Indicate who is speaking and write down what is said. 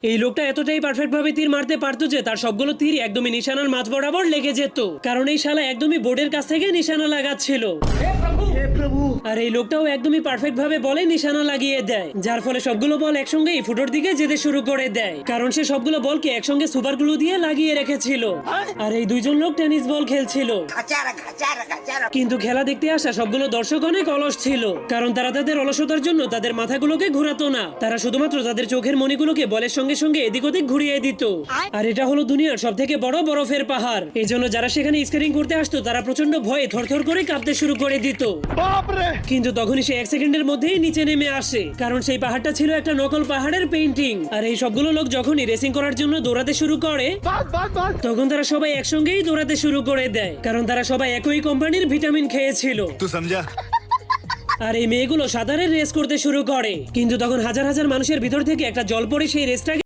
Speaker 1: এই লোকটা এতটাই পারফেক্ট ভাবে তীর মারতে পারতো যে তার সবগুলো তীর একদমই নিশানার মাঝ বরাবর লেগে যেত, কারণ এই শালা একদমই বোর্ডের কাছ থেকে নিশানা লাগাচ্ছিল। আর এই লোকটাও একদমই পারফেক্ট ভাবে বলে নিশানা লাগিয়ে দেয়, যার ফলে সবগুলো বল একসঙ্গেই ফুটোর দিকে যেতে শুরু করে দেয়, কারণ সে সবগুলো বলকে একসঙ্গে সুপার গ্লু দিয়ে লাগিয়ে রেখেছিল। আর এই দুইজন লোক টেনিস বল খেলছিল, কিন্তু খেলা দেখতে আসা সবগুলো দর্শক অনেক অলস ছিল, কারণ তারা তাদের অলসতার জন্য তাদের মাথাগুলোকে ঘোরাতো না, তারা শুধুমাত্র তাদের চোখের মণিগুলোকে বলের সঙ্গে সঙ্গে এদিক ওদিক ঘুরিয়ে দিত। আর এটা হলো দুনিয়ার সব থেকে বড় বরফের পাহাড়, এই জন্য যারা সেখানে স্কেটিং করতে আসতো তারা প্রচন্ড ভয়ে থরথর করে কাঁপতে শুরু করে দিত। কিন্তু তখনই সে 1 সেকেন্ডের মধ্যেই নিচে নেমে আসে, কারণ সেই পাহাড়টা ছিল একটা নকল পাহাড়ের পেইন্টিং। আর এই সবগুলো লোক যখনই রেসিং করার জন্য দৌড়াতে শুরু করে তখন তারা সবাই একসঙ্গেই দৌড়াতে শুরু করে দেয়, কারণ তারা সবাই একই কোম্পানির ভিটামিন খেয়েছিল। আর এই মেয়েগুলো সাঁতারের রেস করতে শুরু করে, কিন্তু তখন হাজার হাজার মানুষের ভিতর থেকে একটা জল পড়ে সেই রেসটাকে